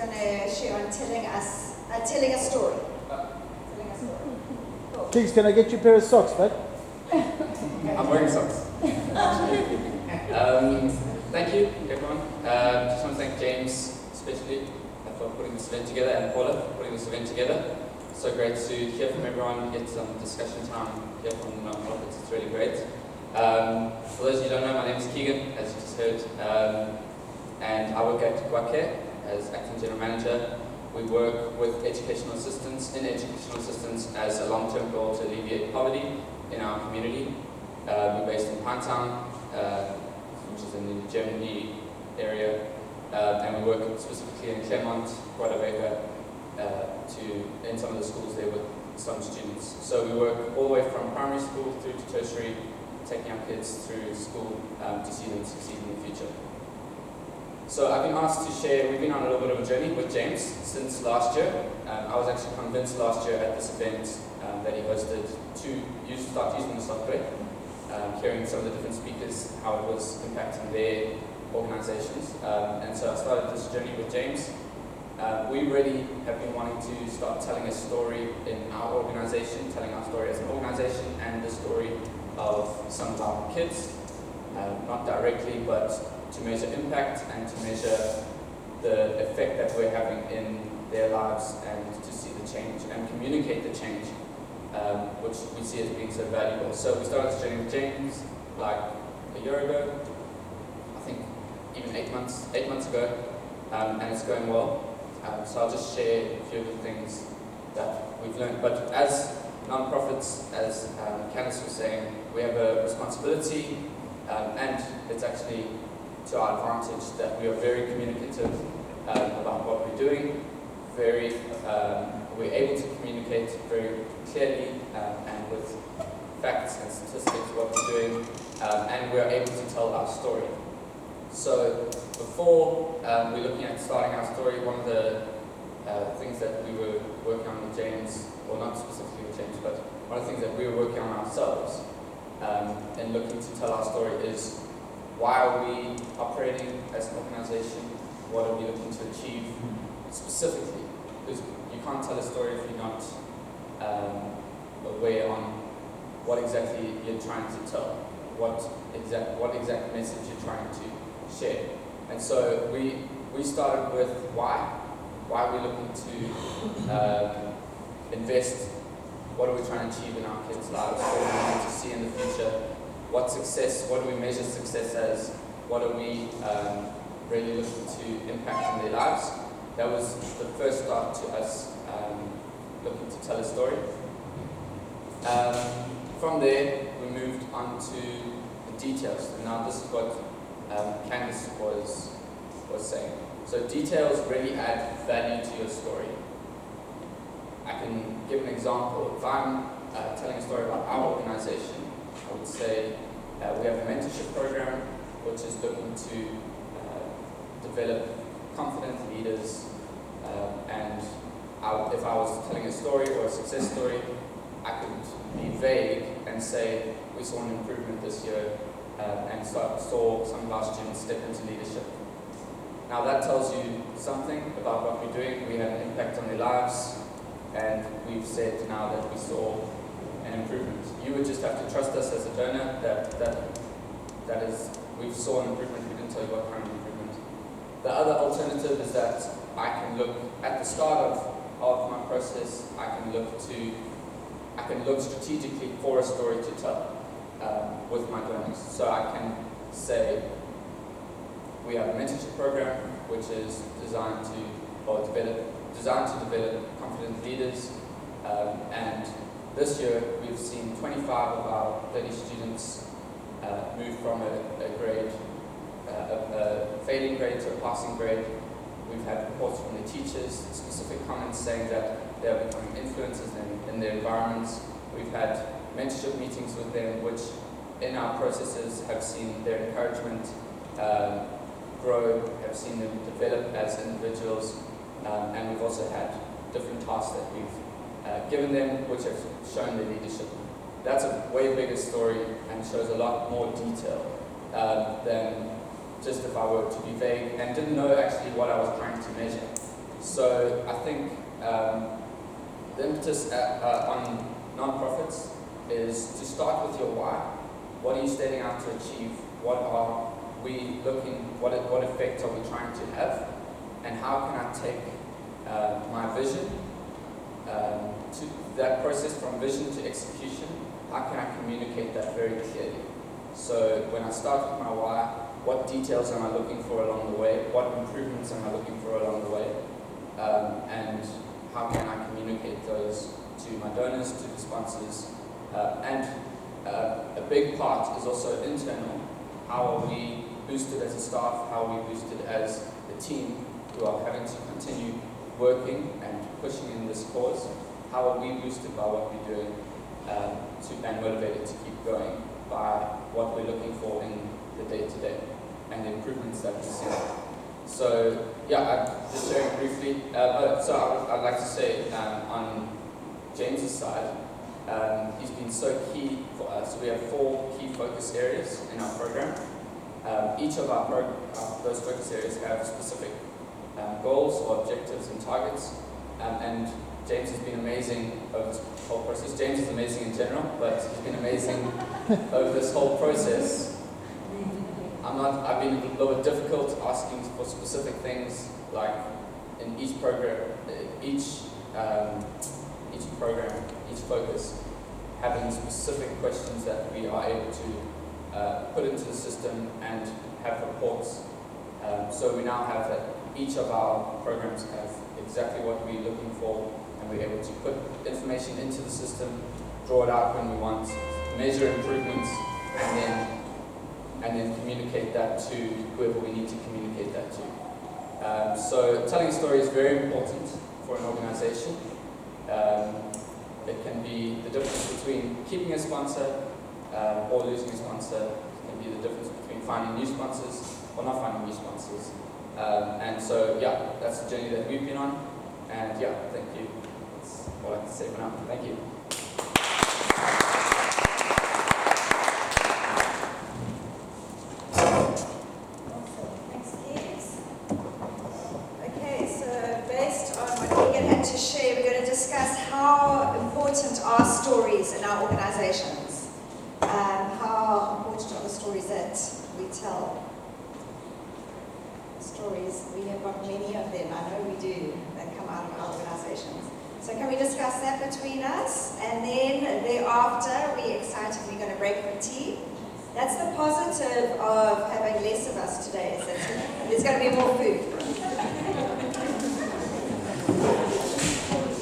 going to share on telling a story. Telling a story. Cool. Please, can I get you a pair of socks, bud? I'm wearing socks. Thank you, everyone. Just want to thank James, especially, for putting this event together, and Paula for putting this event together. So great to hear from everyone, get some discussion time, hear from the non-profits. It's really great. For those of you who don't know, my name is Keagan, as you just heard, and I work at KwaCare as Acting General Manager. We work with educational assistants as a long-term goal to alleviate poverty in our community. We're based in Pinetown, which is in the Germany area, and we work specifically in Claremont, Guadalajara, in some of the schools there with some students. So we work all the way from primary school through to tertiary, taking our kids through school to see them succeed in the future. So I've been asked to share, we've been on a little bit of a journey with James since last year. I was actually convinced last year at this event that he hosted to start using the software, hearing some of the different speakers, how it was impacting their organizations. And so I started this journey with James. We really have been wanting to start telling a story in our organization, telling our story as an organization and the story of some of our kids, not directly, but to measure impact and to measure the effect that we're having in their lives and to see the change and communicate the change, which we see as being so valuable. So we started this journey with James like a year ago, I think even 8 months ago, and it's going well. So I'll just share a few of the things that we've learned. But as non-profits, as Candice was saying, we have a responsibility, and it's actually to our advantage that we are very communicative about what we're doing. We're able to communicate very clearly and with facts and statistics what we're doing, and we're able to tell our story. So before we're looking at starting our story, one of the things that we were working on with James, or not specifically with James, but one of the things that we were working on ourselves and looking to tell our story is, why are we operating as an organization? What are we looking to achieve specifically? Because you can't tell a story if you're not aware on what exactly you're trying to tell, what exact message you're trying to share. And so we started with why. Why are we looking to invest? What are we trying to achieve in our kids' lives? What are we looking to see in the future? What do we measure success as? What are we really looking to impact in their lives? That was the first start to us looking to tell a story. From there, we moved on to the details. And now this is what Candice was saying. So details really add value to your story. I can give an example. If I'm telling a story about our organization, I would say we have a mentorship program which is looking to develop confident leaders, and if I was telling a story or a success story, I could be vague and say we saw an improvement this year and saw some of our students step into leadership. Now that tells you something about what we're doing. We had an impact on their lives, and we've said now that we saw an improvement. You would just have to trust us as a donor that is, we saw an improvement. We didn't tell you what kind of improvement. The other alternative is that I can look at the start of my process. I can look strategically for a story to tell with my donors. So I can say we have a mentorship program which is designed to develop confident leaders, and this year we've seen 25 of our 30 students move from a failing grade to a passing grade. We've had reports from the teachers, specific comments saying that they are becoming influencers in their environments. We've had mentorship meetings with them, which in our processes have seen their encouragement grow, have seen them develop as individuals, and we've also had different tasks that we've given them, which have shown their leadership. That's a way bigger story and shows a lot more detail than just if I were to be vague and didn't know actually what I was trying to measure. So I think the impetus on non-profits is to start with your why. What are you setting out to achieve? What are we looking, what effect are we trying to have? And how can I take my vision to that process from vision to execution? How can I communicate that very clearly? So when I start with my why, what details am I looking for along the way? What improvements am I looking for along the way? And how can I communicate those to my donors, to the sponsors? And a big part is also internal. How are we boosted as a staff? How are we boosted as a team who are having to continue working and pushing in this cause? How are we boosted by what we're doing and motivated to keep going by what we're looking for in the day-to-day and the improvements that we see? So yeah, I'm just sharing briefly. So I'd like to say on James's side, he's been so key for us. We have 4 key focus areas in our program. Each of those focus areas have specific goals or objectives and targets. And James has been amazing over this whole process. James is amazing in general, but he's been amazing over this whole process. I've been a little bit difficult asking for specific things, like in each program, each focus, having specific questions that we are able to put into the system and have reports. So we now have that each of our programs have exactly what we're looking for, and we're able to put information into the system, draw it out when we want, measure improvements, and then communicate that to whoever we need to communicate that to. So telling a story is very important for an organization. It can be the difference between keeping a sponsor or losing a sponsor. It can be the difference between finding new sponsors or not finding new sponsors. And so, yeah, that's the journey that we've been on. And yeah, thank you. That's all I can say for now. Thank you. Thanks, Keagan. Okay, so based on what Keagan had to share, we're going to discuss how important are stories in our organizations. How important are the stories that we tell? Stories, we have got many of them, I know we do, that come out of our organizations. So can we discuss that between us? And then thereafter, we're excited, we're going to break for tea. That's the positive of having less of us today, is that there's going to be more food.